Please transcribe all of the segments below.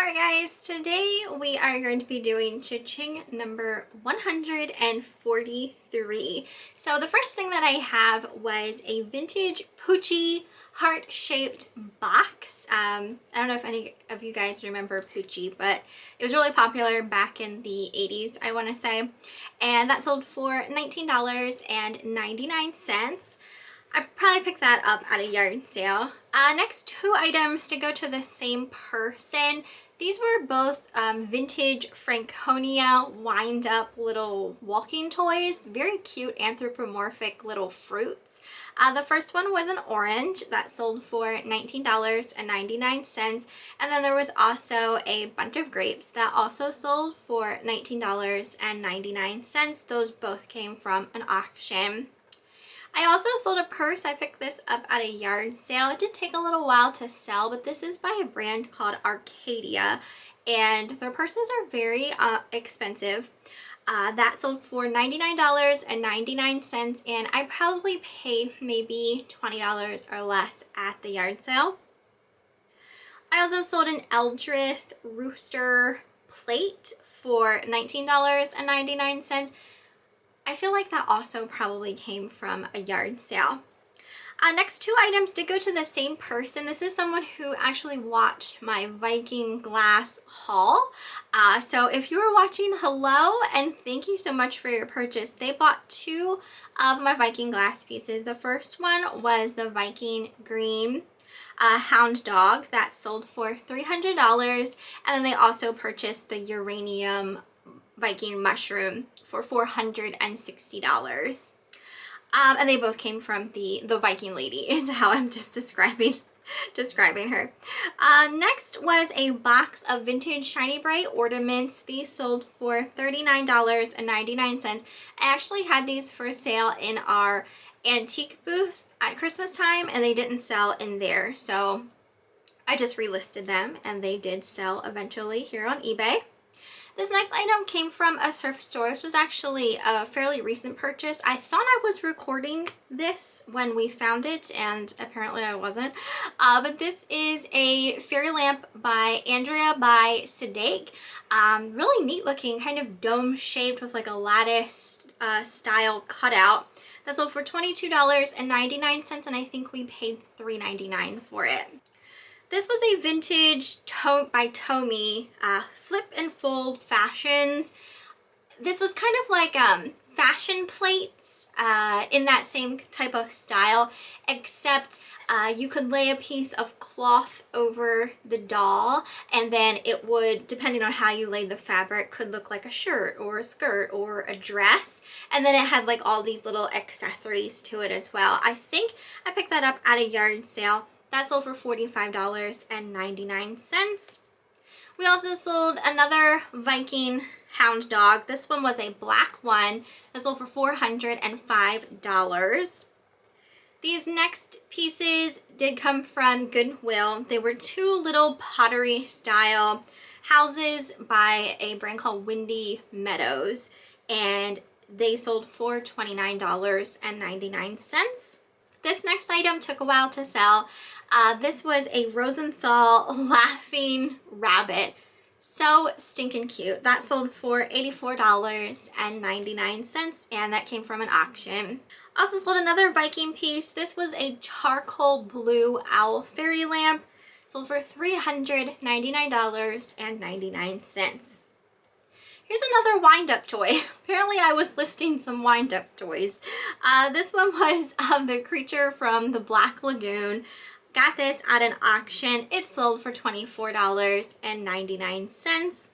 Alright guys, today we are going to be doing CHING number 143. So the first thing that I have was a vintage Poochie heart-shaped box. I don't know if any of you guys remember Poochie, but it was really popular back in the 80s, I want to say. And that sold for $19.99. I probably picked that up at a yard sale. Next, two items to go to the same person. These were both vintage Franconia wind up little walking toys. Very cute anthropomorphic little fruits. The first one was an orange that sold for $19.99. And then there was also a bunch of grapes that also sold for $19.99. Those both came from an auction. I also sold a purse. I picked this up at a yard sale. It did take a little while to sell, but this is by a brand called Arcadia, and their purses are very expensive. That sold for $99.99, and I probably paid maybe $20 or less at the yard sale. I also sold an Eldritch rooster plate for $19.99. I feel like that also probably came from a yard sale. Next, two items to go to the same person. This is someone who actually watched my Viking glass haul. So if you were watching, hello, and thank you so much for your purchase. They bought two of my Viking glass pieces. The first one was the Viking green hound dog that sold for $300, and then they also purchased the uranium Viking mushroom for $460. And they both came from the Viking lady is how I'm just describing her. Next was a box of vintage Shiny Bright ornaments. These sold for $39.99. I actually had these for sale in our antique booth at Christmas time, and they didn't sell in there, so I just relisted them, and they did sell eventually here on eBay. This next item came from a thrift store. This was actually a fairly recent purchase. I thought I was recording this when we found it, and apparently I wasn't. But this is a fairy lamp by Andrea by Sidake. Really neat looking, kind of dome shaped with like a lattice style cutout. That sold for $22.99, and I think we paid $3.99 for it. This was a vintage by Tomy flip and fold fashions. This was kind of like fashion plates in that same type of style, except you could lay a piece of cloth over the doll, and then it would, depending on how you laid the fabric, could look like a shirt or a skirt or a dress. And then it had like all these little accessories to it as well. I think I picked that up at a yard sale. That sold for $45.99. We also sold another Viking hound dog. This one was a black one that sold for $405. These next pieces did come from Goodwill. They were two little pottery style houses by a brand called Windy Meadows, and they sold for $29.99. This next item took a while to sell. This was a Rosenthal laughing rabbit. So stinking cute. That sold for $84.99, and that came from an auction. Also sold another Viking piece. This was a charcoal blue owl fairy lamp. Sold for $399.99. Here's another wind-up toy. Apparently I was listing some wind-up toys. This one was the creature from the Black Lagoon. Got this at an auction. It sold for $24.99.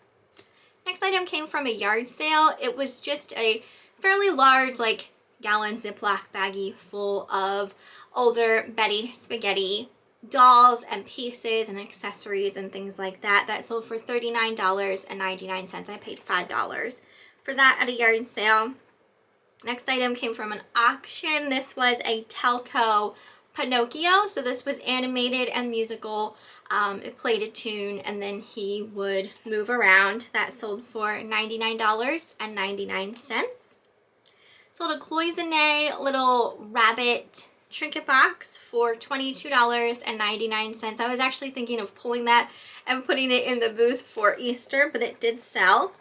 Next item came from a yard sale. It was just a fairly large, like, gallon Ziploc baggie full of older Betty spaghetti dolls and pieces and accessories and things like that. That sold for $39.99. I paid $5 for that at a yard sale. Next item came from an auction. This was a Telco Pinocchio. So this was animated and musical. It played a tune and then he would move around. That sold for $99.99. Sold a cloisonne little rabbit trinket box for $22.99. I was actually thinking of pulling that and putting it in the booth for Easter, but it did sell.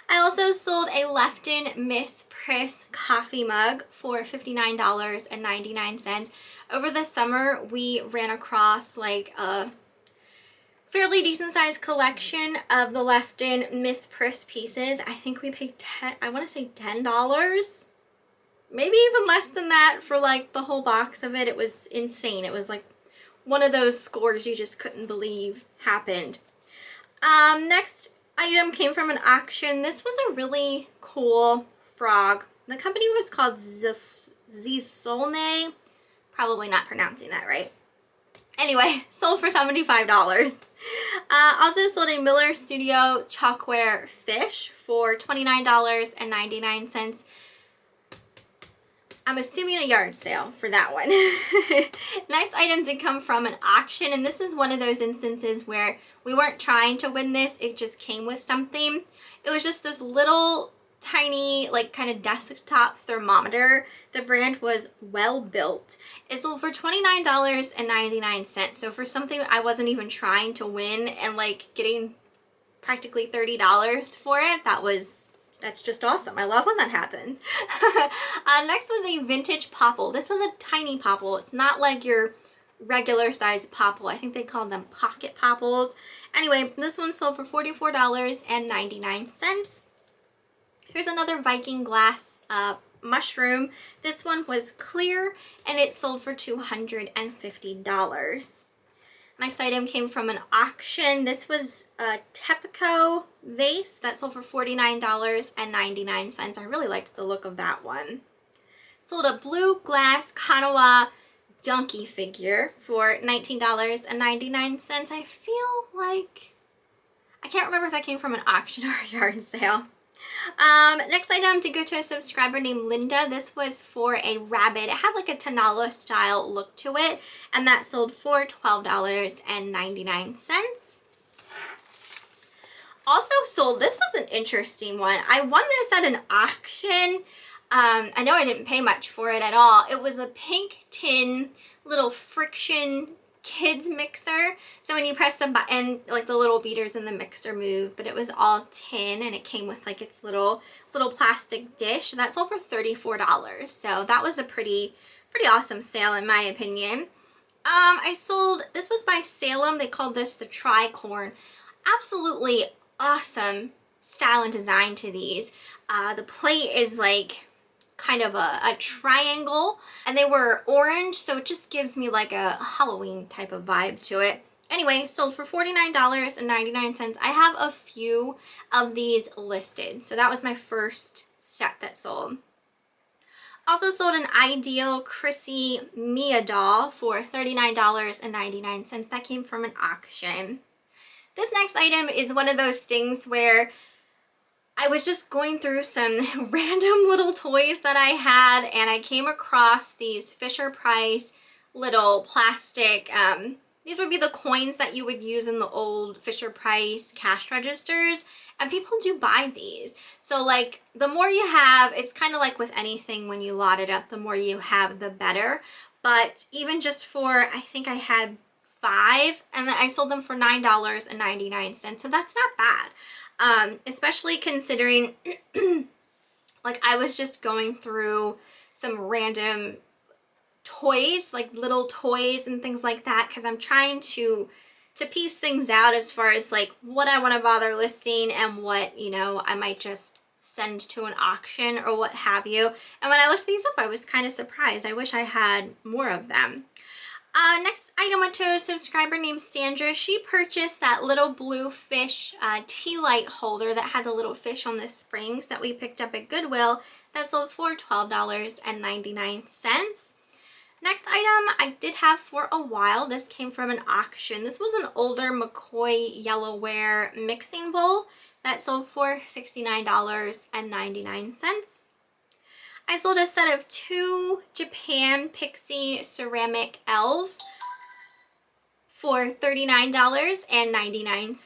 I also sold a Lefton Miss Priss coffee mug for $59.99. Over the summer, we ran across like a fairly decent sized collection of the Lefton Miss Priss pieces. I think we paid $10, maybe even less than that for like the whole box of it. It was insane. It was like one of those scores you just couldn't believe happened. Next item came from an auction. This was a really cool frog. The company was called Zizolne. Probably not pronouncing that right. Anyway, sold for $75. Also sold a Miller Studio chalkware fish for $29.99. I'm assuming a yard sale for that one. Next item did come from an auction, and this is one of those instances where we weren't trying to win this, it just came with something. It was just this little tiny like kind of desktop thermometer. The brand was Well-Built. It sold for $29.99. So for something I wasn't even trying to win and like getting practically $30 for it, that's just awesome. I love when that happens. Next was a vintage popple. This was a tiny popple. It's not like your regular size popple. I think they called them pocket popples. Anyway, this one sold for $44.99. Here's another Viking glass mushroom. This one was clear and it sold for $250. Next item came from an auction. This was a Tepico vase that sold for $49.99. I really liked the look of that one. Sold a blue glass Kanawa donkey figure for $19.99. I feel like, I can't remember if that came from an auction or a yard sale. Next item to go to a subscriber named Linda. This was for a rabbit. It had like a Tanala style look to it, and that sold for $12.99. Also sold, this was an interesting one. I won this at an auction. I know I didn't pay much for it at all. It was a pink tin little friction kids mixer. So when you press the button, like the little beaters in the mixer move, but it was all tin and it came with like its little plastic dish. That sold for $34. So that was a pretty awesome sale in my opinion. I sold, this was by Salem. They called this the tricorn. Absolutely awesome style and design to these. The plate is like kind of a triangle, and they were orange, so it just gives me like a Halloween type of vibe to it. Anyway, sold for $49.99. I have a few of these listed, so that was my first set that sold. Also sold an Ideal Chrissy Mia doll for $39.99. That came from an auction. This next item is one of those things where I was just going through some random little toys that I had, and I came across these Fisher-Price little plastic, these would be the coins that you would use in the old Fisher-Price cash registers, and people do buy these. So like the more you have, it's kind of like with anything when you lot it up, the more you have the better. But even just for, I think I had 5, and then I sold them for $9.99, so that's not bad. Especially considering like I was just going through some random toys, like little toys and things like that, because I'm trying to piece things out as far as like what I want to bother listing and what, you know, I might just send to an auction or what have you. And when I looked these up, I was kind of surprised. I wish I had more of them. Next item went to a subscriber named Sandra. She purchased that little blue fish tea light holder that had the little fish on the springs that we picked up at Goodwill. That sold for $12.99. Next item I did have for a while. This came from an auction. This was an older McCoy Yellowware mixing bowl that sold for $69.99. I sold a set of 2 Japan Pixie ceramic elves for $39.99.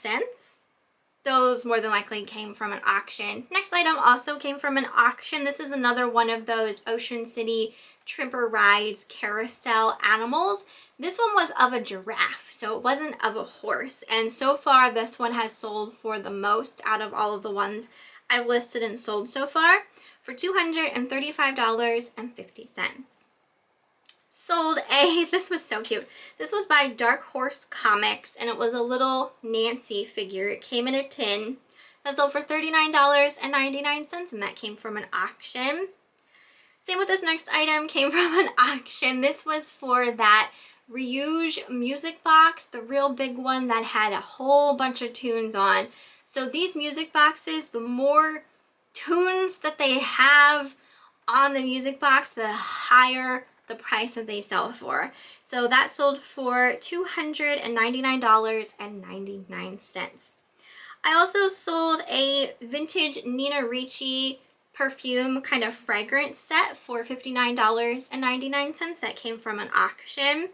Those more than likely came from an auction. Next item also came from an auction. This is another one of those Ocean City Tripper Rides Carousel Animals. This one was of a giraffe, so it wasn't of a horse. And so far, this one has sold for the most out of all of the ones I've listed and sold so far for $235.50. Sold this was so cute. This was by Dark Horse Comics, and it was a little Nancy figure. It came in a tin. That sold for $39.99, and that came from an auction. Same with this next item, came from an auction. This was for that Rouge music box, the real big one that had a whole bunch of tunes on. So these music boxes, the more tunes that they have on the music box, the higher the price that they sell for. So that sold for $299.99. I also sold a vintage Nina Ricci perfume kind of fragrance set for $59.99. That came from an auction.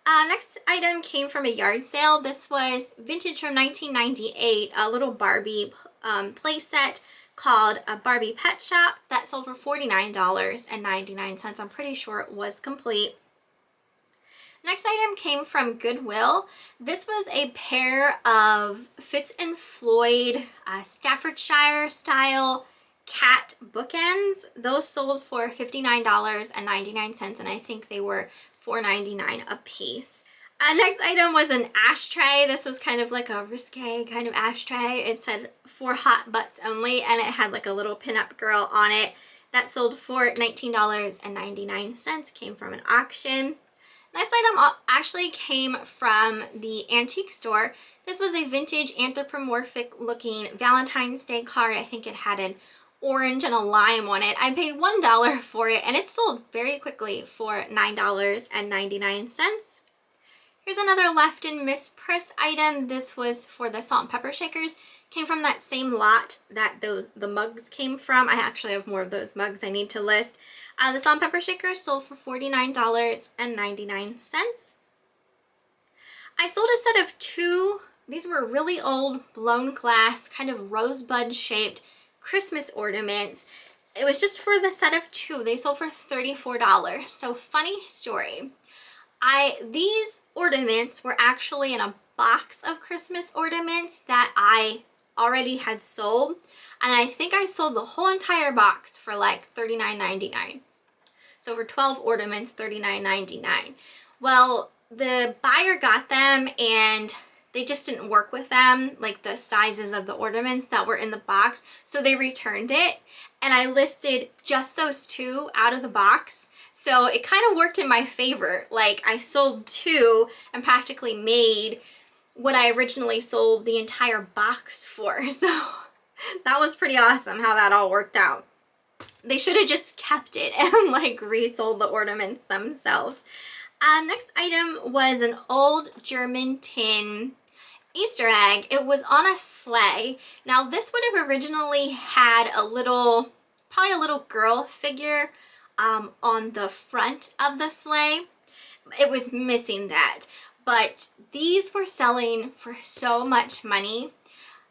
Next item came from a yard sale. This was vintage from 1998, a little Barbie play set called a Barbie Pet Shop. That sold for $49.99. I'm pretty sure it was complete. Next item came from Goodwill. This was a pair of Fitz and Floyd Staffordshire style cat bookends. Those sold for $59.99, and I think they were $4.99 a piece. Next item was an ashtray. This was kind of like a risque kind of ashtray. It said for hot butts only, and it had like a little pinup girl on it. That sold for $19.99, came from an auction. Next item actually came from the antique store. This was a vintage anthropomorphic looking Valentine's Day card. I think it had an orange and a lime on it. I paid $1 for it, and it sold very quickly for $9.99. Here's another left in Miss Priss item. This was for the salt and pepper shakers. Came from that same lot that the mugs came from. I actually have more of those mugs I need to list. The salt and pepper shakers sold for $49.99. I sold a set of two. These were really old blown glass, kind of rosebud shaped Christmas ornaments. It was just for the set of two. They sold for $34. So funny story. These ornaments were actually in a box of Christmas ornaments that I already had sold, and I think I sold the whole entire box for like $39.99. So for 12 ornaments, $39.99. Well, the buyer got them and they just didn't work with them, like the sizes of the ornaments that were in the box, so they returned it, and I listed just those two out of the box. So it kind of worked in my favor. Like, I sold two and practically made what I originally sold the entire box for. So that was pretty awesome how that all worked out. They should have just kept it and like resold the ornaments themselves. Next item was an old German tin Easter egg. It was on a sleigh. Now this would have originally had probably a little girl figure on the front of the sleigh. It was missing that, but these were selling for so much money.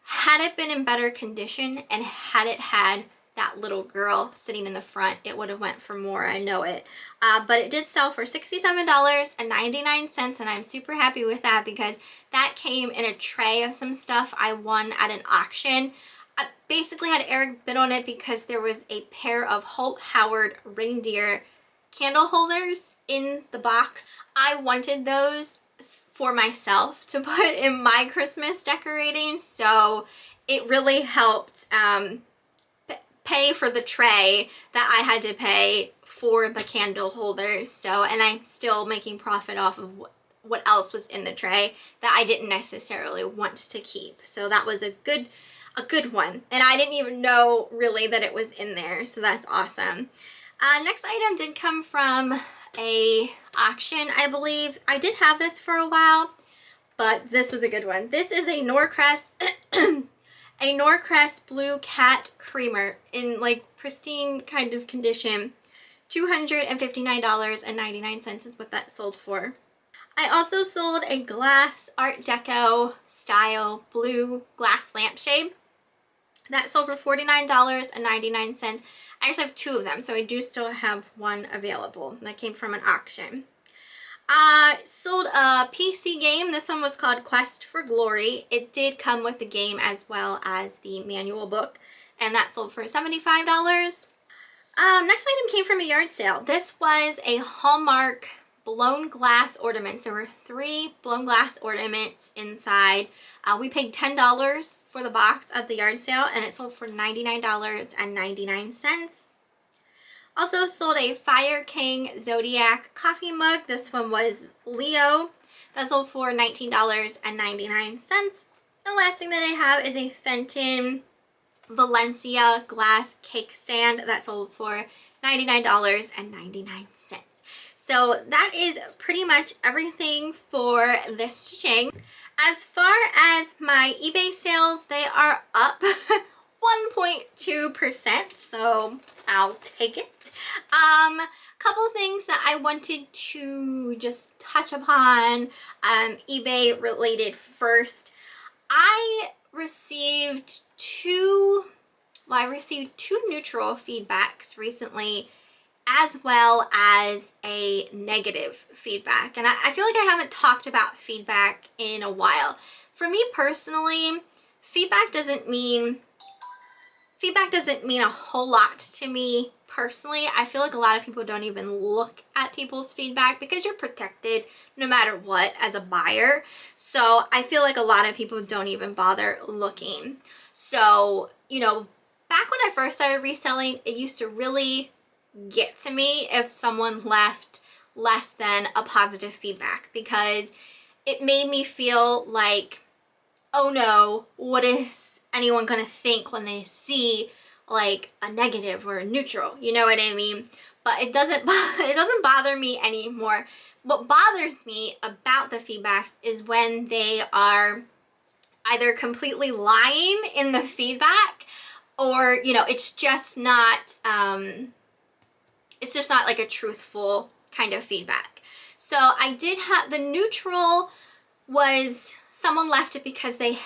Had it been in better condition and had it had that little girl sitting in the front, it would have went for more, I know it. But it did sell for $67.99, and I'm super happy with that because that came in a tray of some stuff I won at an auction. I basically had Eric bid on it because there was a pair of Holt Howard reindeer candle holders in the box. I wanted those for myself to put in my Christmas decorating, so it really helped pay for the tray that I had to pay for the candle holders. So, and I'm still making profit off of what else was in the tray that I didn't necessarily want to keep. So that was a good one, and I didn't even know really that it was in there, so that's awesome. Next item did come from a auction, I believe. I did have this for a while, but this was a good one. This is a Norcrest a Norcrest blue cat creamer in like pristine kind of condition. $259.99 is what that sold for. I also sold a glass Art Deco style blue glass lampshade. That sold for $49.99. I actually have 2 of them, so I do still have one available. That came from an auction. I sold a PC game. This one was called Quest for Glory. It did come with the game as well as the manual book, and that sold for $75. Next item came from a yard sale. This was a Hallmark blown glass ornaments. There were 3 blown glass ornaments inside. We paid $10 for the box at the yard sale, and it sold for $99.99. Also sold a Fire King Zodiac coffee mug. This one was Leo. That sold for $19.99. The last thing that I have is a Fenton Valencia glass cake stand that sold for $99.99. So that is pretty much everything for this CHING. As far as my eBay sales, they are up 1.2%, so I'll take it. Couple things that I wanted to just touch upon, eBay related first. I received two neutral feedbacks recently, as well as a negative feedback. And I feel like I haven't talked about feedback in a while. For me personally, feedback doesn't mean a whole lot to me personally. I feel like a lot of people don't even look at people's feedback because you're protected no matter what as a buyer. So I feel like a lot of people don't even bother looking. So, you know, back when I first started reselling, it used to really get to me if someone left less than a positive feedback, because it made me feel like, oh no, what is anyone gonna think when they see like a negative or a neutral, you know what I mean? But it doesn't bother me anymore. What bothers me about the feedbacks is when they are either completely lying in the feedback, or, you know, it's just not like a truthful kind of feedback. So I did have, the neutral was someone left it because they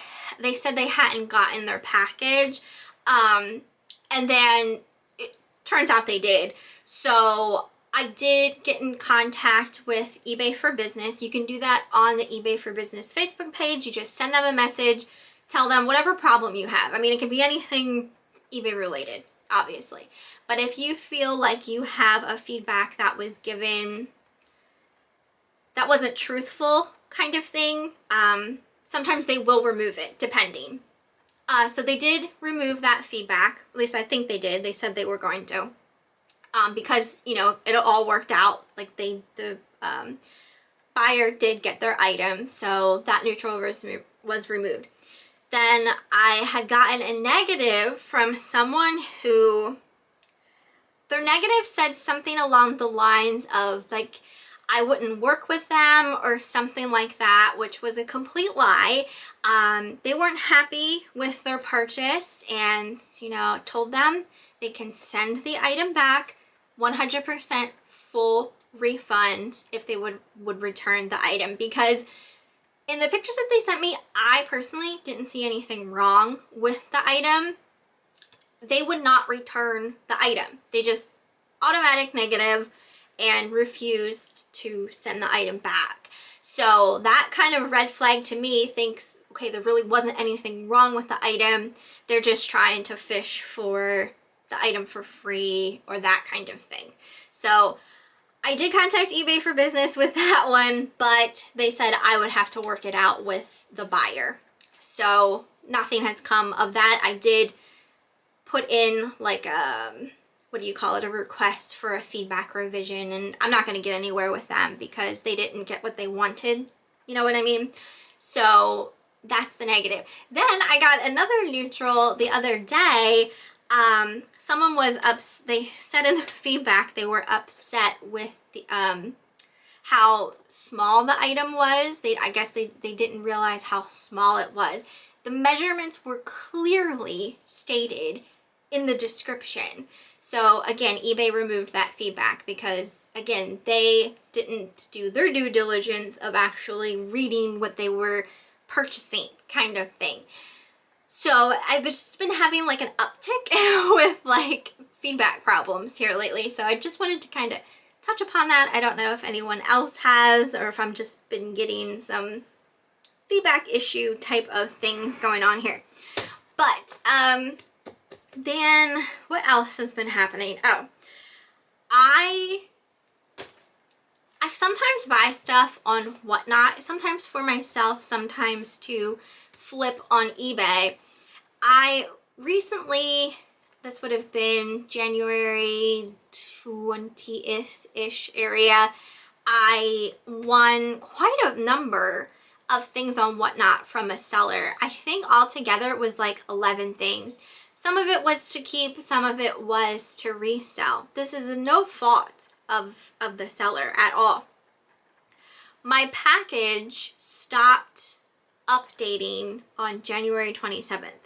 said they hadn't gotten their package, and then it turns out they did. So I did get in contact with eBay for Business. You can do that on the eBay for Business Facebook page. You just send them a message, tell them whatever problem you have. I mean, it can be anything eBay related, obviously. But if you feel like you have a feedback that was given that wasn't truthful kind of thing, sometimes they will remove it, depending. So they did remove that feedback. At least I think they did. They said they were going to. Because, you know, it all worked out. Like, the buyer did get their item, so that neutral was removed. Then I had gotten a negative from someone who, their negative said something along the lines of, like, I wouldn't work with them or something like that, which was a complete lie. They weren't happy with their purchase, and, you know, told them they can send the item back, 100% full refund if they would return the item. Because in the pictures that they sent me, I personally didn't see anything wrong with the item. They would not return the item. They just automatic negative and refused to send the item back. So that kind of red flag to me thinks, okay, there really wasn't anything wrong with the item. They're just trying to fish for the item for free or that kind of thing. So I did contact eBay for Business with that one, but they said I would have to work it out with the buyer. So nothing has come of that. I did put in like a, what do you call it, a request for a feedback revision, and I'm not going to get anywhere with them because they didn't get what they wanted. You know what I mean? So that's the negative. Then I got another neutral the other day. Someone was they said in the feedback they were upset with the how small the item was. I guess they didn't realize how small it was. The measurements were clearly stated in the description. So again, eBay removed that feedback because, again, they didn't do their due diligence of actually reading what they were purchasing, kind of thing. So I've just been having like an uptick with like feedback problems here lately. So I just wanted to kind of touch upon that. I don't know if anyone else has, or if I'm just been getting some feedback issue type of things going on here. But then what else has been happening? Oh, I sometimes buy stuff on Whatnot, sometimes for myself, sometimes to flip on eBay. I recently, this would have been January 20th-ish area, I won quite a number of things on Whatnot from a seller. I think altogether it was like 11 things. Some of it was to keep, some of it was to resell. This is no fault of the seller at all. My package stopped updating on January 27th.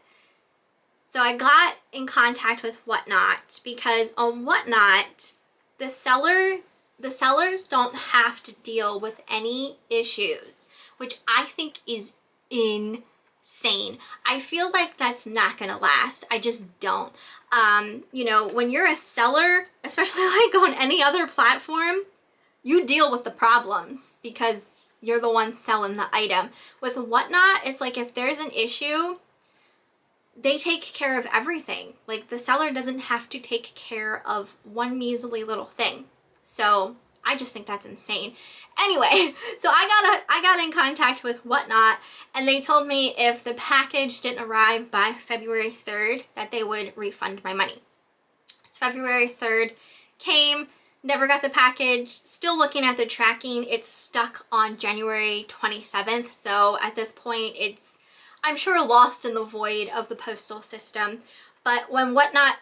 So I got in contact with Whatnot because on Whatnot, the sellers don't have to deal with any issues, which I think is insane. I feel like that's not gonna last. I just don't. You know, when you're a seller, especially like on any other platform, you deal with the problems because you're the one selling the item. With Whatnot, it's like if there's an issue, they take care of everything. Like the seller doesn't have to take care of one measly little thing. So I just think that's insane. Anyway, so I got in contact with Whatnot, and they told me if the package didn't arrive by February 3rd, that they would refund my money. So February 3rd came, never got the package, still looking at the tracking, it's stuck on January 27th. So at this point, it's, I'm sure, lost in the void of the postal system. But when Whatnot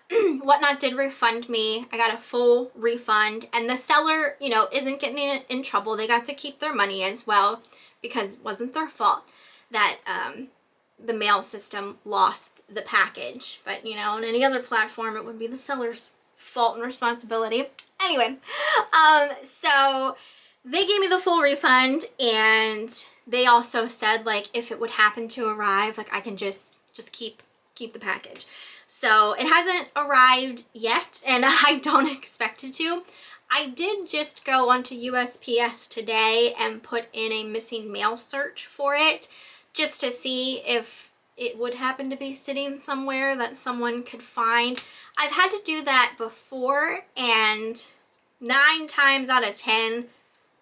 did refund me, I got a full refund, and the seller, you know, isn't getting in trouble. They got to keep their money as well because it wasn't their fault that the mail system lost the package. But, you know, on any other platform, it would be the seller's fault and responsibility. Anyway, so they gave me the full refund, and they also said, like, if it would happen to arrive, like, I can just keep the package. So it hasn't arrived yet, and I don't expect it to. I did just go onto USPS today and put in a missing mail search for it, just to see if it would happen to be sitting somewhere that someone could find. I've had to do that before, and 9 times out of 10,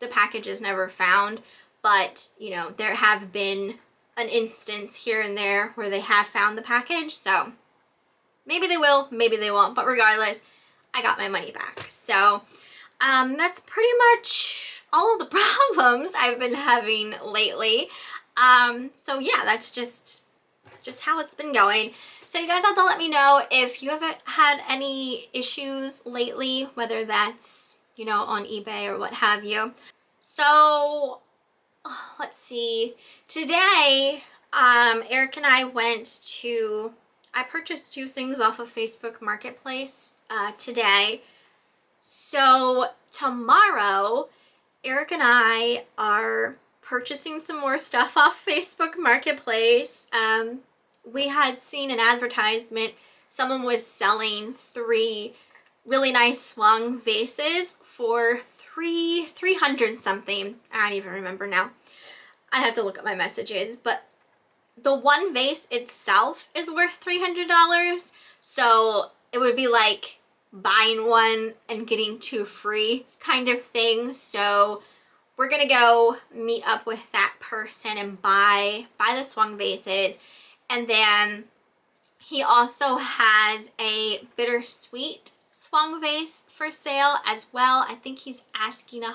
the package is never found. But, you know, there have been an instance here and there where they have found the package, so maybe they will, maybe they won't, but regardless, I got my money back. So that's pretty much all of the problems I've been having lately. So yeah, that's just how it's been going. So you guys have to let me know if you haven't had any issues lately, whether that's, you know, on eBay or what have you. So let's see. Today, Eric and I I purchased 2 things off of Facebook Marketplace today. So tomorrow, Eric and I are purchasing some more stuff off Facebook Marketplace. We had seen an advertisement. Someone was selling 3 really nice swung vases for $300 something. I don't even remember now. I have to look at my messages, but the one vase itself is worth $300. So it would be like buying one and getting 2 free kind of thing. So we're gonna go meet up with that person and buy the swung vases. And then he also has a bittersweet swung vase for sale as well. I think he's asking I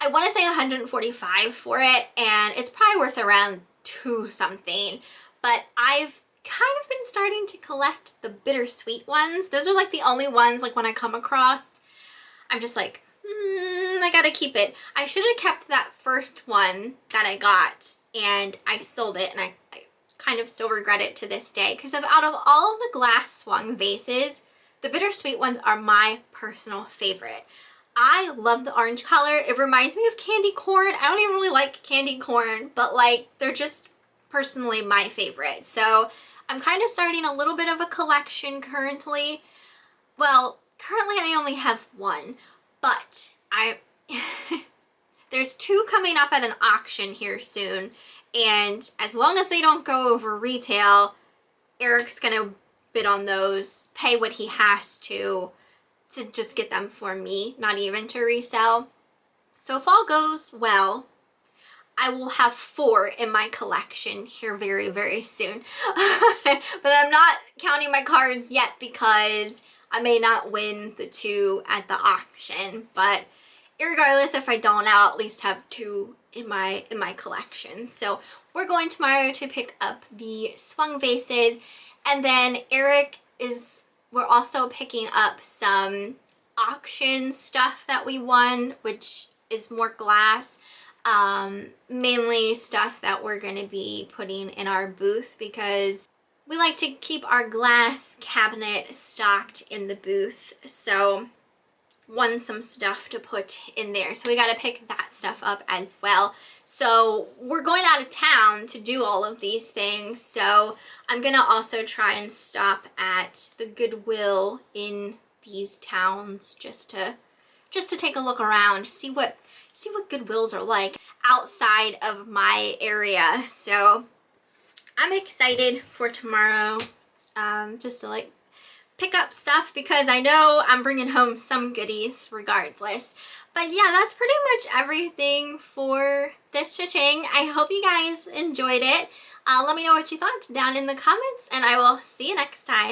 want to say $145 for it, and it's probably worth around $2 something. But I've kind of been starting to collect the bittersweet ones. Those are like the only ones, like, when I come across, I'm just like, I gotta keep it. I should have kept that first one that I got, and I sold it, and I kind of still regret it to this day, because out of all of the glass swung vases, the bittersweet ones are my personal favorite. I love the orange color. It reminds me of candy corn. I don't even really like candy corn, but like they're just personally my favorite. So I'm kind of starting a little bit of a collection currently. Well, currently I only have one, but there's two coming up at an auction here soon, and as long as they don't go over retail, Eric's gonna bid on those, pay what he has to just get them for me, not even to resell. So if all goes well, I will have 4 in my collection here very, very soon. But I'm not counting my cards yet because I may not win the 2 at the auction. But irregardless, if I don't, I'll at least have 2 in my collection. So we're going tomorrow to pick up the swung vases, and then we're also picking up some auction stuff that we won, which is more glass. Mainly stuff that we're going to be putting in our booth because we like to keep our glass cabinet stocked in the booth. So won some stuff to put in there, so we got to pick that stuff up as well. So we're going out of town to do all of these things, so I'm gonna also try and stop at the Goodwill in these towns just to take a look around, see what Goodwills are like outside of my area. So I'm excited for tomorrow, just to like pick up stuff because I know I'm bringing home some goodies regardless. But yeah, that's pretty much everything for this cha-ching. I hope you guys enjoyed it. Let me know what you thought down in the comments, and I will see you next time.